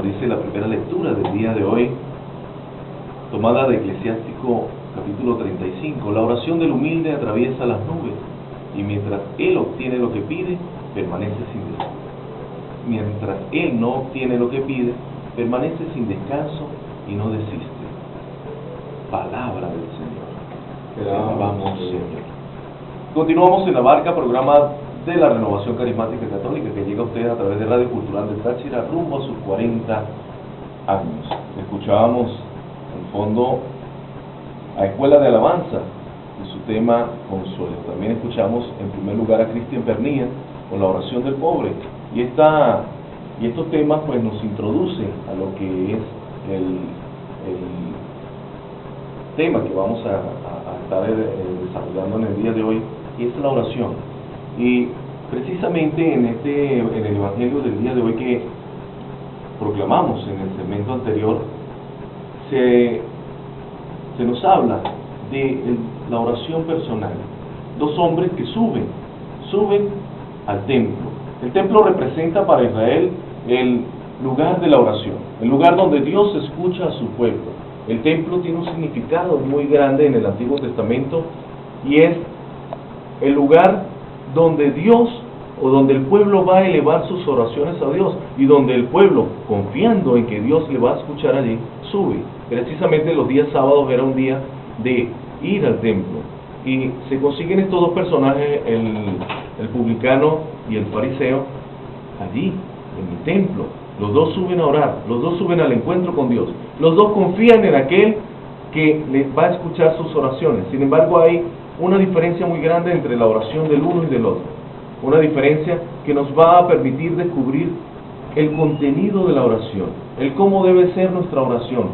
Dice la primera lectura del día de hoy, tomada de Eclesiástico capítulo 35. La oración del humilde atraviesa las nubes, y mientras él obtiene lo que pide, permanece sin descanso. Mientras él no obtiene lo que pide, permanece sin descanso y no desiste. Palabra del Señor. Te alabamos, Señor. Continuamos en la barca, programa de la Renovación Carismática Católica, que llega a usted a través de Radio Cultural de Táchira, rumbo a sus 40 años. Escuchábamos en fondo a Escuela de Alabanza y su tema Consuelo. También escuchamos en primer lugar a Cristian Pernilla con la oración del pobre. Y estos temas pues nos introducen a lo que es el tema que vamos a estar desarrollando en el día de hoy, y es la oración. Y precisamente en el Evangelio del día de hoy que proclamamos en el segmento anterior, se nos habla de la oración personal. Dos hombres que suben al templo. El templo representa para Israel el lugar de la oración, el lugar donde Dios escucha a su pueblo. El templo tiene un significado muy grande en el Antiguo Testamento, y es el lugar donde Dios o donde el pueblo va a elevar sus oraciones a Dios, y donde el pueblo, confiando en que Dios le va a escuchar allí, sube. Precisamente los días sábados era un día de ir al templo, y se consiguen estos dos personajes, el publicano y el fariseo, allí en el templo. Los dos suben a orar, los dos suben al encuentro con Dios, los dos confían en aquel que les va a escuchar sus oraciones. Sin embargo, hay una diferencia muy grande entre la oración del uno y del otro, una diferencia que nos va a permitir descubrir el contenido de la oración, el cómo debe ser nuestra oración.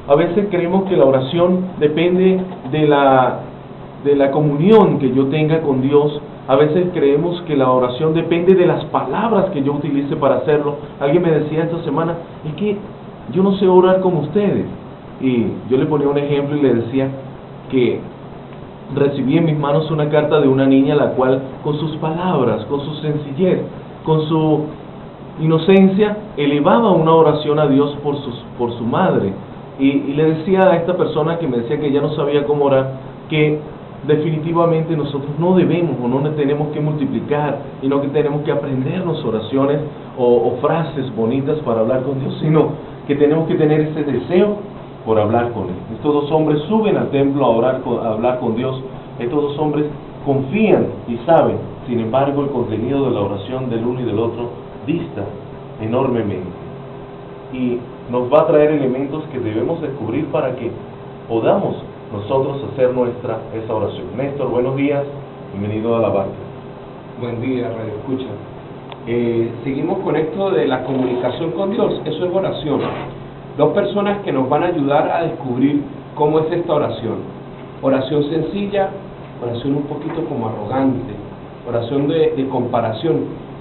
A veces creemos que la oración depende de la comunión que yo tenga con Dios. A veces creemos que la oración depende de las palabras que yo utilice para hacerlo. Alguien me decía esta semana, es que yo no sé orar como ustedes. Y yo le ponía un ejemplo y le decía que recibí en mis manos una carta de una niña, la cual con sus palabras, con su sencillez, con su inocencia, elevaba una oración a Dios por su madre. Y le decía a esta persona que me decía que ya no sabía cómo orar, que definitivamente nosotros no debemos o no tenemos que multiplicar, y no que tenemos que aprendernos oraciones o frases bonitas para hablar con Dios, sino que tenemos que tener ese deseo por hablar con Él. Estos dos hombres suben al templo a hablar con Dios. Estos dos hombres confían y saben. Sin embargo, el contenido de la oración del uno y del otro dista enormemente, y nos va a traer elementos que debemos descubrir para que podamos nosotros hacer esa oración. Néstor, buenos días, bienvenido a la barca. Buen día, Radio Escucha. Seguimos con esto de la comunicación con Dios. Eso es oración. Dos personas que nos van a ayudar a descubrir cómo es esta oración. Oración sencilla, oración un poquito como arrogante, oración de comparación.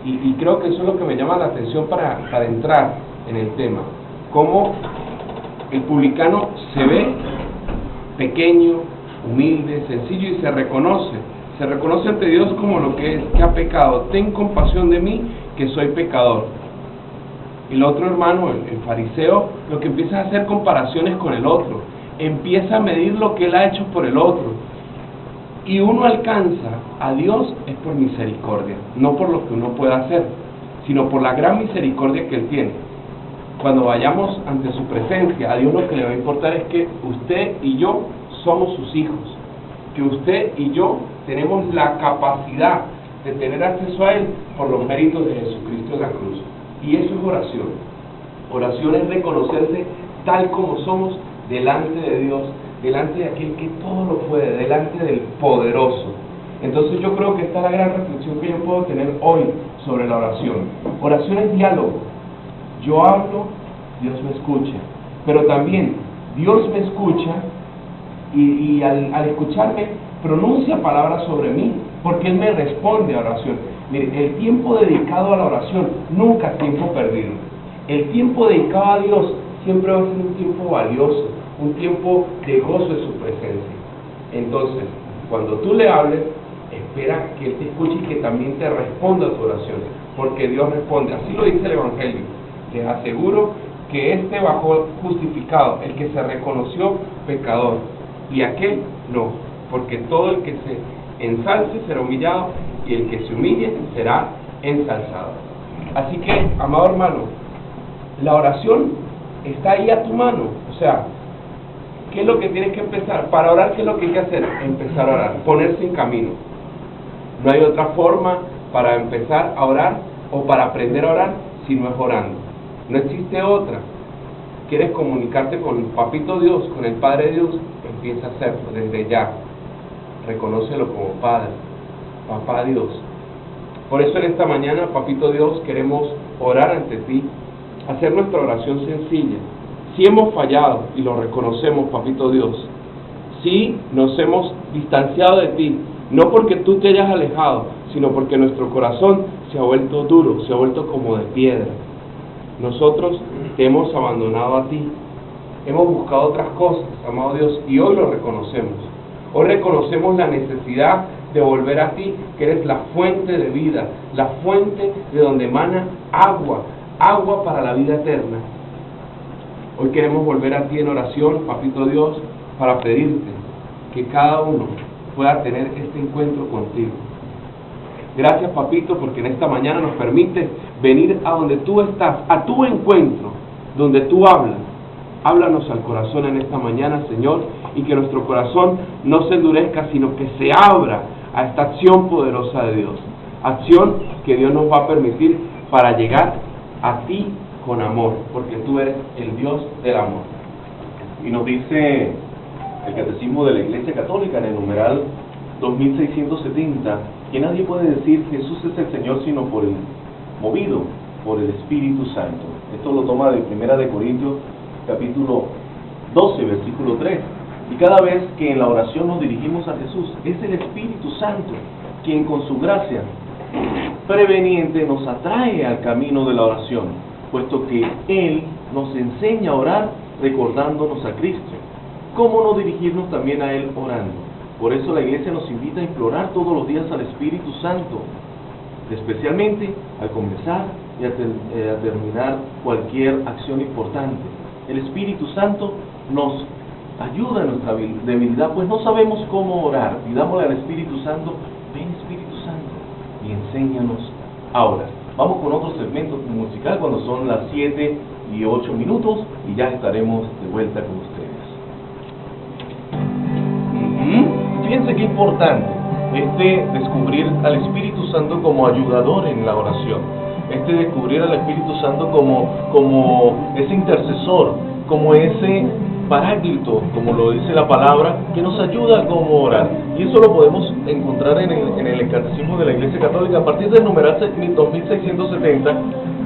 Y creo que eso es lo que me llama la atención para entrar en el tema. Cómo el publicano se ve pequeño, humilde, sencillo, y se reconoce ante Dios como lo que es, que ha pecado. Ten compasión de mí, que soy pecador. El otro hermano, el fariseo, lo que empieza a hacer comparaciones con el otro, empieza a medir lo que él ha hecho por el otro. Y uno alcanza a Dios es por misericordia, no por lo que uno pueda hacer, sino por la gran misericordia que Él tiene. Cuando vayamos ante su presencia, a Dios lo que le va a importar es que usted y yo somos sus hijos, que usted y yo tenemos la capacidad de tener acceso a Él por los méritos de Jesucristo en la cruz. Y eso es oración. Oración es reconocerse tal como somos delante de Dios, delante de aquel que todo lo puede, delante del poderoso. Entonces yo creo que esta es la gran reflexión que yo puedo tener hoy sobre la oración. Oración es diálogo. Yo hablo, Dios me escucha, pero también Dios me escucha y al escucharme pronuncia palabras sobre mí, porque Él me responde a oración. Mire, el tiempo dedicado a la oración nunca es tiempo perdido. El tiempo dedicado a Dios siempre va a ser un tiempo valioso, un tiempo de gozo de su presencia. Entonces, cuando tú le hables, espera que Él te escuche y que también te responda a tu oración, porque Dios responde. Así lo dice el Evangelio. Les aseguro que este bajó justificado, el que se reconoció pecador, y aquel no, porque todo el que se ensalce será humillado, y el que se humille será ensalzado. Así que, amado hermano, la oración está ahí a tu mano. O sea, ¿qué es lo que tienes que empezar? Para orar, ¿qué es lo que hay que hacer? Empezar a orar, ponerse en camino. No hay otra forma para empezar a orar o para aprender a orar si no es orando. No existe otra. ¿Quieres comunicarte con Papito Dios, con el Padre Dios? Empieza a hacerlo desde ya. Reconócelo como Padre, Papá Dios. Por eso en esta mañana, Papito Dios, queremos orar ante ti, hacer nuestra oración sencilla. Si hemos fallado y lo reconocemos, Papito Dios, si nos hemos distanciado de ti, no porque tú te hayas alejado, sino porque nuestro corazón se ha vuelto duro, se ha vuelto como de piedra. Nosotros te hemos abandonado a ti, hemos buscado otras cosas, amado Dios, y hoy lo reconocemos. Hoy reconocemos la necesidad de volver a ti, que eres la fuente de vida, la fuente de donde emana agua, agua para la vida eterna. Hoy queremos volver a ti en oración, Papito Dios, para pedirte que cada uno pueda tener este encuentro contigo. Gracias, Papito, porque en esta mañana nos permite venir a donde tú estás, a tu encuentro, donde tú hablas. Háblanos al corazón en esta mañana, Señor, y que nuestro corazón no se endurezca, sino que se abra a esta acción poderosa de Dios. Acción que Dios nos va a permitir para llegar a ti con amor, porque tú eres el Dios del amor. Y nos dice el Catecismo de la Iglesia Católica en el numeral 2670, que nadie puede decir Jesús es el Señor sino movido por el Espíritu Santo. Esto lo toma de 1 Corintios capítulo 12, versículo 3. Y cada vez que en la oración nos dirigimos a Jesús, es el Espíritu Santo quien con su gracia preveniente nos atrae al camino de la oración, puesto que Él nos enseña a orar recordándonos a Cristo. ¿Cómo no dirigirnos también a Él orando? Por eso la Iglesia nos invita a implorar todos los días al Espíritu Santo, especialmente al comenzar y a terminar cualquier acción importante. El Espíritu Santo nos ayuda en nuestra debilidad, pues no sabemos cómo orar. Pidámosle al Espíritu Santo: ven Espíritu Santo y enséñanos a orar. Vamos con otro segmento musical cuando son las 7:08 y ya estaremos de vuelta con ustedes. Fíjense qué importante descubrir al Espíritu Santo como ayudador en la oración, descubrir al Espíritu Santo como ese intercesor, como ese paráclito, como lo dice la palabra, que nos ayuda a cómo orar. Y eso lo podemos encontrar en el Catecismo de la Iglesia Católica a partir del numeral 2670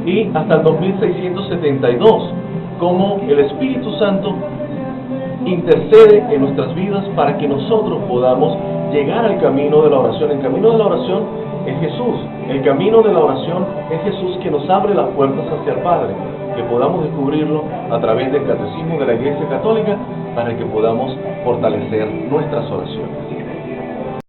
y hasta el 2672, como el Espíritu Santo intercede en nuestras vidas para que nosotros podamos llegar al camino de la oración. El camino de la oración es Jesús. El camino de la oración es Jesús, que nos abre las puertas hacia el Padre, que podamos descubrirlo a través del Catecismo de la Iglesia Católica para que podamos fortalecer nuestras oraciones.